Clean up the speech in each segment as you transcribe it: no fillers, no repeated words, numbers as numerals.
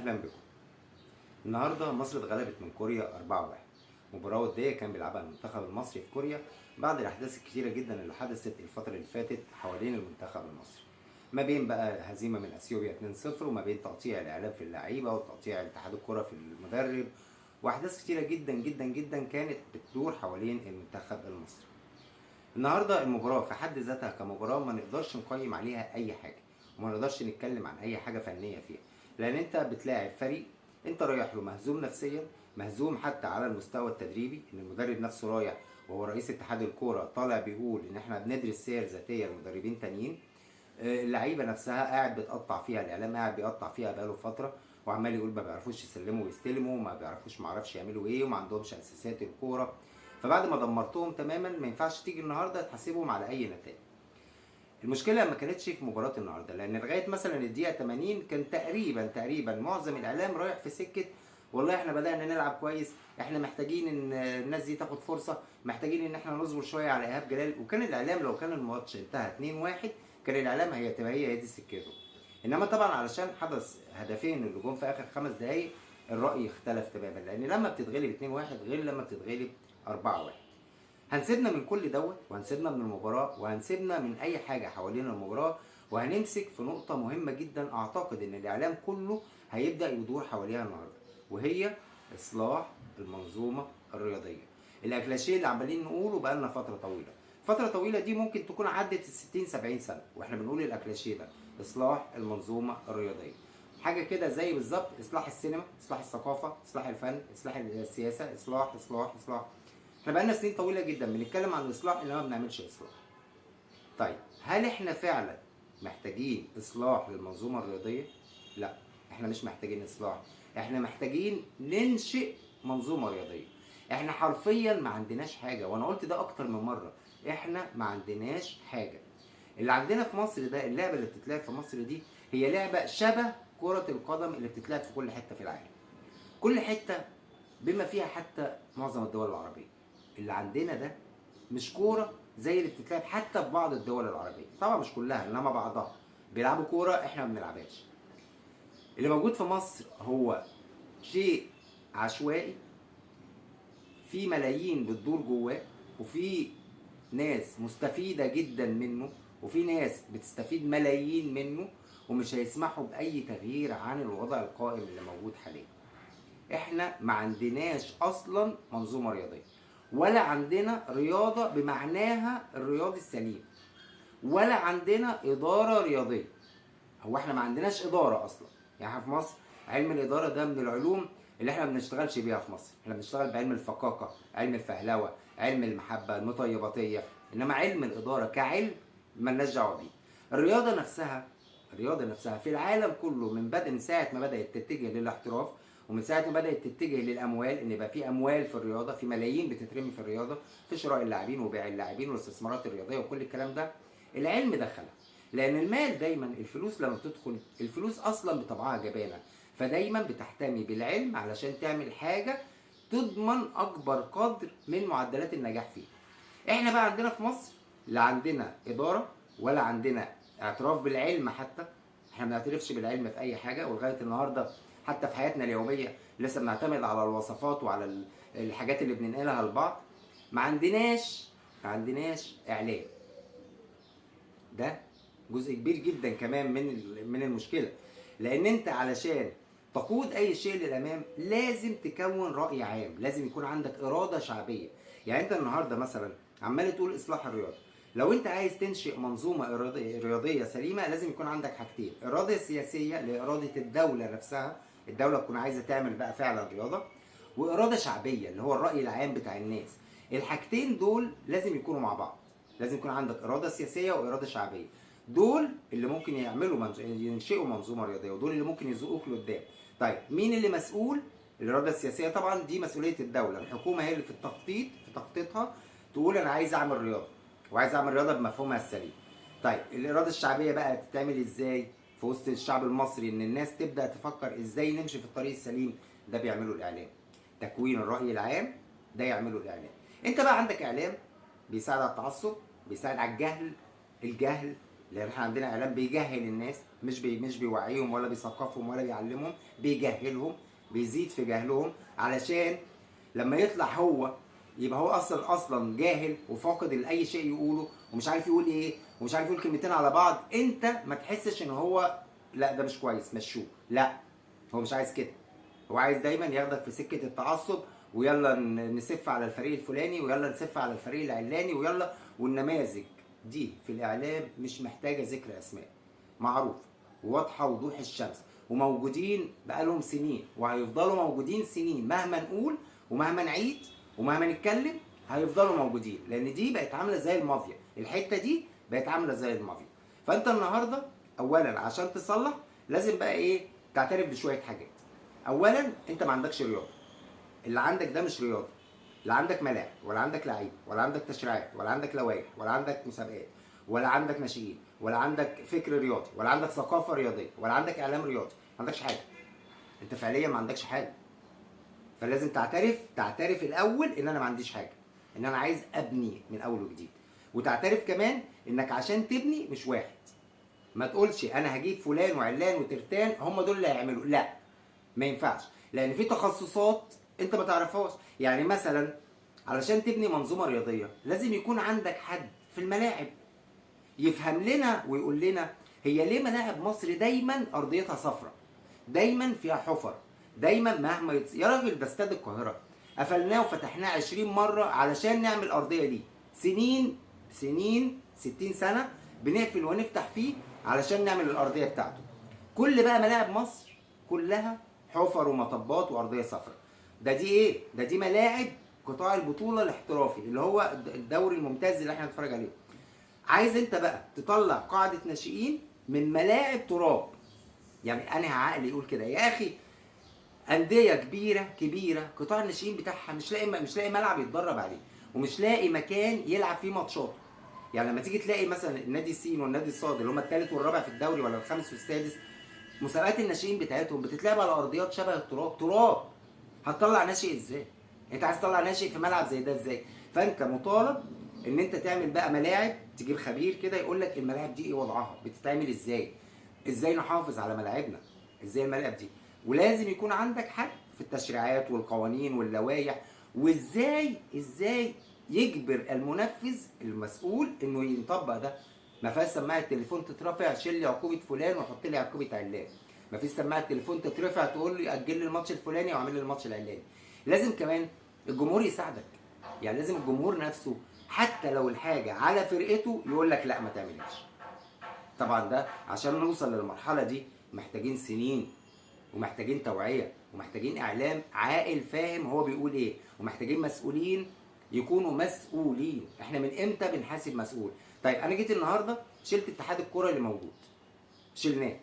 اهلا بكم. النهارده مصر اتغلبت من كوريا 4-1. مباراه وديه كان بيلعبها المنتخب المصري في كوريا بعد الاحداث الكتيره جدا اللي حدثت الفتره اللي فاتت حوالين المنتخب المصري، ما بين بقى هزيمه من اثيوبيا 2-0 وما بين تقطيع الاعلام في اللعيبه وتقطيع اتحاد الكره في المدرب، واحداث كتيره جدا جدا جدا كانت بتدور حوالين المنتخب المصري. النهارده المباراه في حد ذاتها كمباراه ما نقدرش نقيم عليها اي حاجه، وما نقدرش نتكلم عن اي حاجه فنيه فيها، لان انت بتلاعب فريق انت رايح له مهزوم نفسيا، مهزوم حتى على المستوى التدريبي، ان المدرب نفسه رايح وهو رئيس اتحاد الكوره طالع بيقول ان احنا بندرس سير ذاتيه لمدربين تانيين. اللعيبه نفسها قاعد بتقطع فيها، الاعلام قاعد بيقطع فيها بقاله فتره وعمال يقول ما بيعرفوش يسلموا ويستلموا، ما بيعرفوش ما اعرفش يعملوا ايه، وما عندهمش اساسيات الكوره. فبعد ما دمرتهم تماما ما ينفعش تيجي النهارده تحاسبهم على اي نتائج. المشكله ما كانتش في مباراه النهارده، لان لغايه مثلا الدقيقه 80 كان تقريبا معظم الاعلام رايح في سكه والله احنا بدانا نلعب كويس، احنا محتاجين ان الناس دي تاخد فرصه، محتاجين ان احنا نصبر شويه على ايهاب جلال. وكان الاعلام لو كان الماتش انتهى 2-1 كان الاعلام هتبقى هي دي سكته. انما طبعا علشان حدث هدفين اللي جم في اخر 5 دقائق الراي اختلف تماما، لان لما بتتغلب 2-1 غير لما بتتغلب 4-1. هنسيبنا من كل دوت، وهنسيبنا من المباراه، وهنسيبنا من اي حاجه حوالين المباراه، وهنمسك في نقطه مهمه جدا اعتقد ان الاعلام كله هيبدا يدور حواليها النهارده، وهي اصلاح المنظومه الرياضيه. الاكلاشيه اللي عمالين نقوله بقالنا فتره طويله دي ممكن تكون عدت ال60 70 سنه واحنا بنقول الاكلاشيه ده اصلاح المنظومه الرياضيه. حاجه كده زي بالظبط اصلاح السينما، اصلاح الثقافه، اصلاح الفن، اصلاح السياسه، اصلاح اصلاح اصلاح. احنا بقالنا سنين طويله جدا بنتكلم عن الاصلاح انما ما بنعملش اصلاح. طيب هل احنا فعلا محتاجين اصلاح للمنظومه الرياضيه؟ لا، احنا مش محتاجين اصلاح، احنا محتاجين ننشئ منظومه رياضيه. احنا حرفيا ما عندناش حاجه، وانا قلت ده اكتر من مره، احنا ما عندناش حاجه. اللي عندنا في مصر ده، اللعبه اللي بتتلعب في مصر دي هي لعبه شبه كره القدم اللي بتتلعب في كل حته في العالم، كل حته بما فيها حتى معظم الدول العربيه. اللي عندنا ده مش كوره زي اللي بتتلعب حتى في بعض الدول العربيه، طبعا مش كلها انما بعضها بيلعبوا كوره احنا ما بنلعبهاش. اللي موجود في مصر هو شيء عشوائي، في ملايين بتدور جواه، وفي ناس مستفيده جدا منه، وفي ناس بتستفيد ملايين منه، ومش هيسمحوا باي تغيير عن الوضع القائم اللي موجود حاليا. احنا ما عندناش اصلا منظومه رياضيه، ولا عندنا رياضه بمعناها الرياضي السليم، ولا عندنا اداره رياضيه. هو احنا ما عندناش اداره اصلا. يعني احنا في مصر علم الاداره ده من العلوم اللي احنا ما بنشتغلش بيها في مصر، احنا بنشتغل بعلم الفقاقه، علم الفهلوه، علم المحبه المطيباتيه، انما علم الاداره كعلم مالناش دعوه بيه. الرياضه نفسها في العالم كله من ساعه ما بدات تتجه للاحتراف، ومن ساعه ما بدات تتجه للاموال، ان يبقى في اموال في الرياضه، في ملايين بتترمي في الرياضه، في شراء اللاعبين وبيع اللاعبين والاستثمارات الرياضيه وكل الكلام ده، العلم دخلها. لان المال دايما، الفلوس لما بتدخل، الفلوس اصلا بطبعها جبانه، فدايما بتحتمي بالعلم علشان تعمل حاجه تضمن اكبر قدر من معدلات النجاح فيه. احنا بقى عندنا في مصر لا عندنا اداره ولا عندنا اعتراف بالعلم، حتى احنا ما بنعترفش بالعلم في اي حاجه، ولغايه النهارده حتى في حياتنا اليوميه لسه بنعتمد على الوصفات وعلى الحاجات اللي بننقلها لبعض. ما عندناش اعلام. ده جزء كبير جدا كمان من المشكله، لان انت علشان تقود اي شيء للامام لازم تكون راي عام، لازم يكون عندك اراده شعبيه. يعني انت النهارده مثلا عمال تقول اصلاح الرياضه، لو انت عايز تنشئ منظومه رياضيه سليمه لازم يكون عندك حاجتين: اراده سياسيه لاراده الدوله نفسها، الدوله تكون عايزه تعمل بقى فعلا رياضه، واراده شعبيه اللي هو الراي العام بتاع الناس. الحاجتين دول لازم يكونوا مع بعض، لازم يكون عندك اراده سياسيه واراده شعبيه. دول اللي ممكن ينشئوا منظومه رياضيه، ودول اللي ممكن يزقوك لقدام. طيب مين اللي مسؤول؟ الاراده السياسيه طبعا دي مسؤوليه الدوله، الحكومه هي اللي في التخطيط، في تخطيطها تقول انا عايز اعمل رياضه، وعايز اعمل رياضه بمفهومها السليم. طيب الاراده الشعبيه بقى تتعمل ازاي في وسط الشعب المصري، ان الناس تبدا تفكر ازاي نمشي في الطريق السليم؟ ده بيعمله الاعلام. تكوين الراي العام ده يعمله الاعلام. انت بقى عندك اعلام بيساعد على التعصب، بيساعد على الجهل لان احنا عندنا اعلام بيجهل الناس، مش بيوعيهم ولا بيثقفهم ولا بيعلمهم، بيجهلهم، بيزيد في جهلهم، علشان لما يطلع هو يبقى هو اصلا جاهل وفاقد لاي شيء يقوله، ومش عارف يقول ايه، ومش عارف يقول كلمتين على بعض، انت ما تحسش ان هو لا ده مش كويس مشوه. لا، هو مش عايز كده. هو عايز دايما ياخدك في سكه التعصب، ويلا نسف على الفريق الفلاني، ويلا نسف على الفريق العلاني، ويلا. والنماذج دي في الاعلام مش محتاجه ذكر اسماء، معروف وواضحه وضوح الشمس، وموجودين بقالهم سنين وهيفضلوا موجودين سنين، مهما نقول ومهما نعيد ومهما نتكلم هيفضلوا موجودين، لان دي بقت عامله زي المافيا. الحته دي بقت عامله زي المافيا. فانت النهارده اولا عشان تصلح لازم بقى ايه؟ تعترف بشويه حاجات. اولا انت ما عندكش رياضه، اللي عندك ده مش رياضه، لا عندك ملاعب ولا عندك لعيبه ولا عندك تشريعات ولا عندك لوائح ولا عندك مسابقات ولا عندك ناشئين ولا عندك فكر رياضي ولا عندك ثقافه رياضيه ولا عندك اعلام رياضي، ما عندكش حاجه. انت فعليا ما عندكش حاجه. فلازم تعترف الاول ان انا ما عنديش حاجه، ان انا عايز ابني من اول وجديد. وتعترف كمان انك عشان تبني مش واحد. ما تقولش انا هجيب فلان وعلان وترتان هم دول اللي هيعملوا، لا، ما ينفعش، لان في تخصصات انت ما تعرفهاش. يعني مثلا علشان تبني منظومه رياضيه لازم يكون عندك حد في الملاعب يفهم لنا ويقول لنا هي ليه ملاعب مصر دايما ارضيتها صفراء، دايما فيها حفر، دايما مهما يا راجل ده استاد القاهره قفلناه وفتحناه 20 مره علشان نعمل الارضيه دي، سنين 60 سنه بنقفل ونفتح فيه علشان نعمل الارضيه بتاعته. كل بقى ملاعب مصر كلها حفر ومطبات وارضيه صفراء. دي ايه؟ دي ملاعب قطاع البطوله الاحترافي اللي هو الدوري الممتاز اللي احنا بنتفرج عليه. عايز انت بقى تطلع قاعده ناشئين من ملاعب تراب. يعني انا عقلي يقول كده يا اخي، انديه كبيره قطاع الناشئين بتاعها مش لاقي ملعب يتدرب عليه، ومش لاقي مكان يلعب فيه ماتشاته. يعني لما تيجي تلاقي مثلا النادي السين والنادي الصاد اللي هم الثالث والرابع في الدوري ولا الخامس والسادس، مسابقات الناشئين بتاعتهم بتتلعب على ارضيات شبه التراب. هتطلع ناشئ ازاي؟ انت عايز تطلع ناشئ في ملعب زي ده ازاي؟ فانت مطالب ان انت تعمل بقى ملاعب، تجيب خبير كده يقول لك الملاعب دي ايه وضعها، بتتعمل ازاي نحافظ على ملاعبنا، ازاي الملاعب دي. ولازم يكون عندك حد في التشريعات والقوانين واللوائح، وازاي يجبر المنفذ المسؤول انه يطبق ده. ما فيهاش سماعه تليفون تترفع شيل لي عقوبه فلان وحط لي عقوبه علان، ما فيش سماعه تليفون تترفع تقول لي اجل لي الماتش الفلاني واعمل لي الماتش العلاني. لازم كمان الجمهور يساعدك. يعني لازم الجمهور نفسه حتى لو الحاجه على فرقته يقول لك لا ما تعملهاش. طبعا ده عشان نوصل للمرحله دي محتاجين سنين، ومحتاجين توعيه، ومحتاجين اعلام عاقل فاهم هو بيقول ايه، ومحتاجين مسؤولين يكونوا مسؤولين. احنا من امتى بنحاسب مسؤول؟ طيب انا جيت النهارده شلت اتحاد الكوره اللي موجود، شلناه،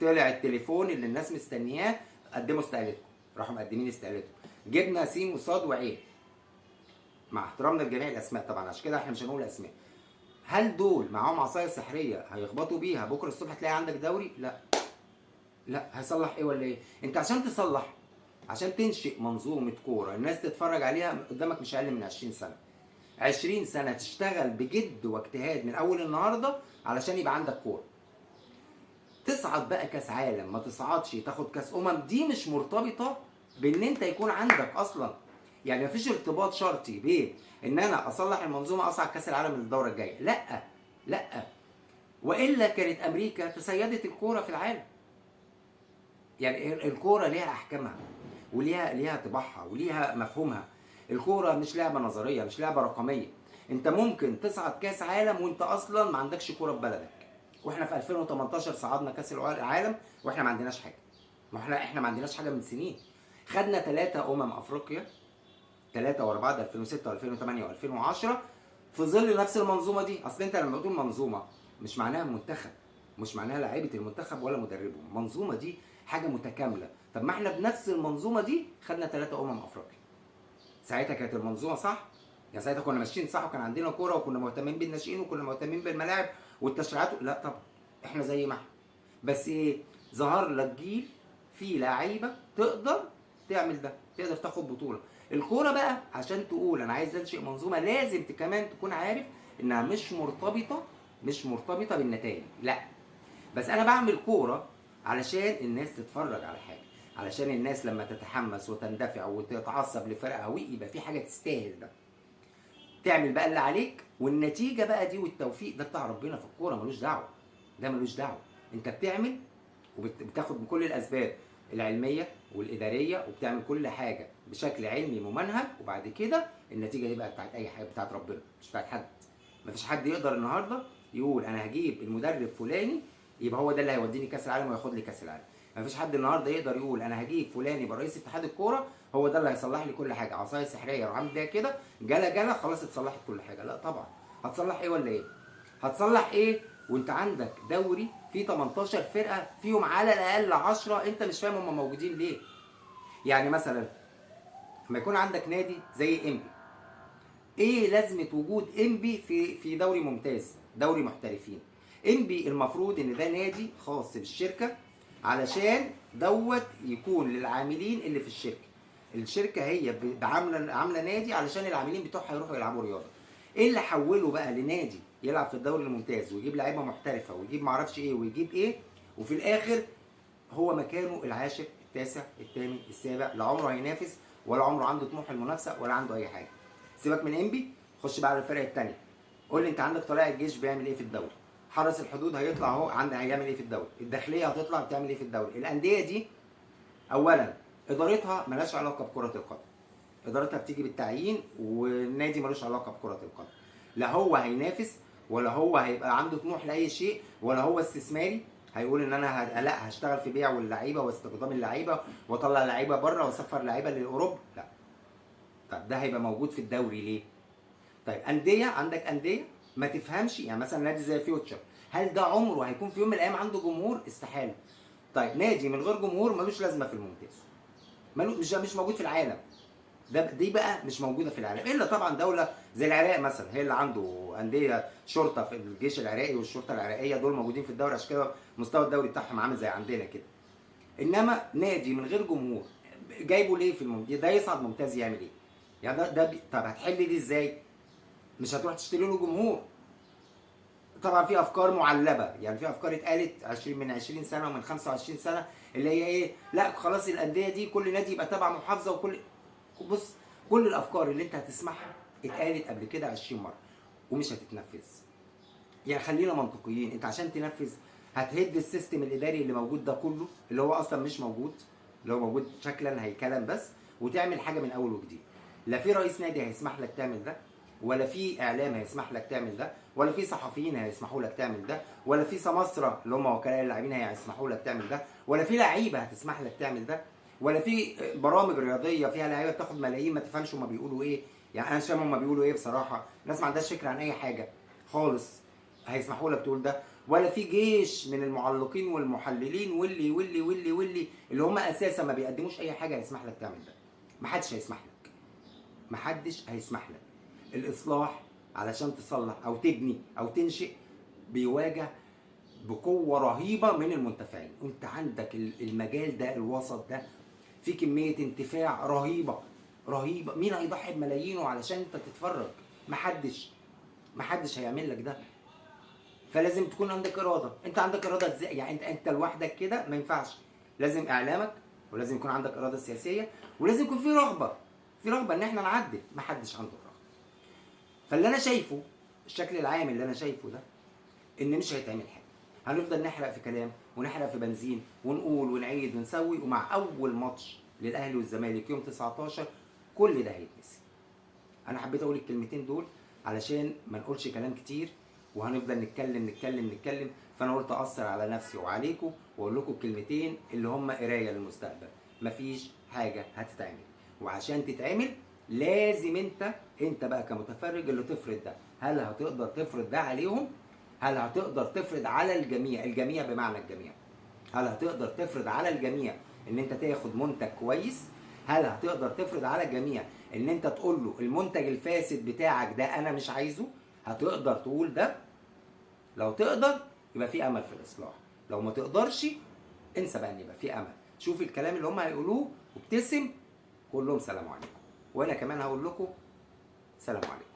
طلع التليفون اللي الناس مستنياه قدموا استقالتكم، راحوا مقدمين استقالتهم، جبنا سين وصاد وعين، مع احترامنا لجميع الاسماء طبعا عشان كده احنا مش هنقول اسماء. هل دول معاهم عصايه سحريه هيخبطوا بيها بكره الصبح تلاقي عندك دوري؟ لا، هيصلح ايه ولا ايه؟ انت عشان تصلح، عشان تنشئ منظومه كوره الناس تتفرج عليها قدامك مش اقل من 20 سنه. 20 سنه تشتغل بجد واجتهاد من اول النهارده علشان يبقى عندك كوره. تصعد بقى كاس عالم، ما تصعدش تاخد كاس دي مش مرتبطه بان انت يكون عندك اصلا، يعني مفيش ارتباط شرطي بين ان انا اصلح المنظومه اصعد كاس العالم الدوره الجايه. لا، والا كانت امريكا تسيدت الكوره في العالم. يعني الكوره ليها احكامها وليها طباعها وليها مفهومها. الكوره مش لعبه نظريه، مش لعبه رقميه. انت ممكن تصعد كاس عالم وانت اصلا ما عندكش كوره في بلدك. واحنا في 2018 صعدنا كاس العالم واحنا ما عندناش حاجه. ما احنا ما عندناش حاجه من سنين. خدنا 3 افريقيا، 3 ورا بعض، 2006 و2008 و2010 في ظل نفس المنظومه دي. اصل انت لما تقول منظومه مش معناها منتخب، مش معناها لعيبه المنتخب ولا مدربهم. المنظومه دي حاجه متكامله. طب ما احنا بنفس المنظومه دي خدنا 3 افريقيا. ساعتها كانت المنظومه صح؟ يعني ساعتها كنا ماشيين صح وكان عندنا كوره وكنا مهتمين بالناشئين وكنا مهتمين بالملاعب والتشريعات؟ لا طبعا، احنا زي ما احنا. بس ايه؟ ظهر لك جيل فيه لعيبه تقدر تعمل ده، تقدر تاخد بطوله. الكوره بقى عشان تقول انا عايز انشئ منظومه لازم كمان تكون عارف انها مش مرتبطه مش مرتبطه بالنتائج، لا. بس انا بعمل كوره علشان الناس تتفرج على حاجه، علشان الناس لما تتحمس وتندفع وتتعصب لفرقه هوي يبقى في حاجه تستاهل ده. تعمل بقى اللي عليك، والنتيجه بقى دي والتوفيق ده بتاع ربنا في الكوره، ملوش دعوه. ده ملوش دعوه. انت بتعمل وبتاخد بكل الاسباب العلميه والاداريه، وبتعمل كل حاجه بشكل علمي ممنهج، وبعد كده النتيجه دي بقى بتاعت اي حاجه، بتاعت ربنا مش بتاعت حد. مفيش حد يقدر النهارده يقول انا هجيب المدرب فلاني يبقى هو ده اللي هيوديني كاس العالم وياخد لي كاس العالم. مفيش حد النهارده يقدر يقول انا هجيب فلان يبقى رئيس اتحاد الكوره هو ده اللي هيصلح لي كل حاجه، عصايه سحريه اروح عامل بيها كده جلا خلاص اتصلحت كل حاجه. لا طبعا. هتصلح ايه ولا ايه؟ هتصلح ايه وانت عندك دوري فيه 18 فرقه فيهم على الاقل 10 انت مش فاهم هم موجودين ليه؟ يعني مثلا لما يكون عندك نادي زي انبي، ايه لازمه وجود انبي في دوري ممتاز، دوري محترفين؟ انبي المفروض ان ده نادي خاص بالشركه، علشان دوت يكون للعاملين اللي في الشركه. الشركه هي عامله نادي علشان العاملين بتوعها يروحوا يلعبوا رياضه. ايه اللي حوله بقى لنادي يلعب في الدوري الممتاز ويجيب لعيبه محترفه ويجيب معرفش ايه ويجيب ايه، وفي الاخر هو مكانه العاشر التاسع الثامن السابع، لا عمره هينافس ولا عمره عنده طموح المنافسه ولا عنده اي حاجه. سيبك من انبي، خش بقى على الفرق الثانيه. قول لي انت عندك طلائع الجيش بيعمل ايه في الدوري؟ حرس الحدود هيطلع اهو هيعمل ايه في الدوري؟ الداخليه هتطلع بتعمل ايه في الدوري؟ الانديه دي اولا ادارتها مالهاش علاقه بكره القدم، ادارتها بتيجي بالتعيين، والنادي ملوش علاقه بكره القدم. لا هو هينافس ولا هو هيبقى عنده طموح لاي شيء، ولا هو استثماري هيقول ان انا لا هشتغل في بيع اللعيبه واستقدام اللعيبه واطلع لعيبه بره واسفر لعيبه لاوروبا. لا. طب ده هيبقى موجود في الدوري ليه؟ طيب انديه، عندك انديه ما تفهمش، يعني مثلا نادي زي فيوتشر، هل ده عمره هيكون في يوم من الايام عنده جمهور؟ استحاله. طيب نادي من غير جمهور ملوش لازمه في الممتاز، مش موجود في العالم. دي بقى مش موجوده في العالم، الا طبعا دوله زي العراق مثلا هي اللي عنده انديه شرطه في الجيش العراقي والشرطه العراقيه، دول موجودين في الدوري، عشان كده مستوى الدوري بتاعهم عامل زي عندنا كده. انما نادي من غير جمهور جايبه ليه في الممتاز؟ ده يصعد ممتاز يعمل ايه؟ يعني طب هتحل دي ازاي؟ مش هتروح تشتري له جمهور. طبعا في افكار معلبه، يعني في افكار اتقالت 20 سنه ومن 25 سنه اللي هي ايه؟ لا خلاص الانديه دي كل نادي يبقى تبع محافظه وكل. بص، كل الافكار اللي انت هتسمعها اتقالت قبل كده 20 مره ومش هتتنفذ. يعني خلينا منطقيين، انت عشان تنفذ هتهد السيستم الاداري اللي موجود ده كله، اللي هو اصلا مش موجود، اللي هو موجود شكلا هيكلا بس، وتعمل حاجه من اول وجديد. لا في رئيس نادي هيسمح لك تعمل ده، ولا في اعلام هيسمح لك تعمل ده، ولا في صحفيين هيسمحوا لك تعمل ده، ولا في سماسره اللي هم وكلاء اللاعبين هيسمحوا لك تعمل ده، ولا في لعيبه هتسمح لك تعمل ده، ولا في برامج رياضيه فيها لعيبه بتاخد ملايين ما تفهمش هم بيقولوا ايه. يعني انا مش فاهم هم بيقولوا ايه بصراحه، الناس ما عندهاش فكره عن اي حاجه خالص هيسمحوا لك تقول ده. ولا في جيش من المعلقين والمحللين واللي اللي هم اساسا ما بيقدموش اي حاجه هيسمح لك تعمل ده. محدش هيسمح لك، محدش هيسمح لك. الاصلاح علشان تصلح او تبني او تنشئ بيواجه بقوه رهيبه من المنتفعين. انت عندك المجال ده، الوسط ده في كميه انتفاع رهيبه. مين هيضحي بملايينه علشان انت تتفرج؟ محدش هيعمل لك ده. فلازم تكون عندك اراده. انت عندك اراده ازاي؟ يعني انت لوحدك كده ما ينفعش، لازم اعلامك، ولازم يكون عندك اراده سياسيه، ولازم يكون في رغبه ان احنا نعدل. محدش عنده رغبه. فاللي انا شايفه، الشكل العام اللي انا شايفه ده، ان مش هيتعمل حاجه. هنفضل نحرق في كلام ونحرق في بنزين ونقول ونعيد ونسوي، ومع اول ماتش للاهلي والزمالك يوم 19 كل ده هيتنسي. انا حبيت اقول الكلمتين دول علشان ما نقولش كلام كتير، وهنفضل نتكلم. فانا قلت اثر على نفسي وعليكم واقول لكم الكلمتين اللي هم قرايه للمستقبل. مفيش حاجه هتتعمل، وعشان تتعمل لازم انت بقى كمتفرج اللي تفرض ده. هل هتقدر تفرض ده عليهم؟ هل هتقدر تفرض على الجميع بمعنى الجميع؟ هل هتقدر تفرض على الجميع ان انت تاخد منتج كويس؟ هل هتقدر تفرض على الجميع ان انت تقول له المنتج الفاسد بتاعك ده انا مش عايزه؟ هتقدر تقول ده؟ لو تقدر يبقى في امل في الاصلاح، لو ما تقدرش انسى بقى ان يبقى في امل. شوف الكلام اللي هم هيقولوه وابتسم، قول لهم سلام عليكم، وانا كمان هقول لكم سلام عليكم.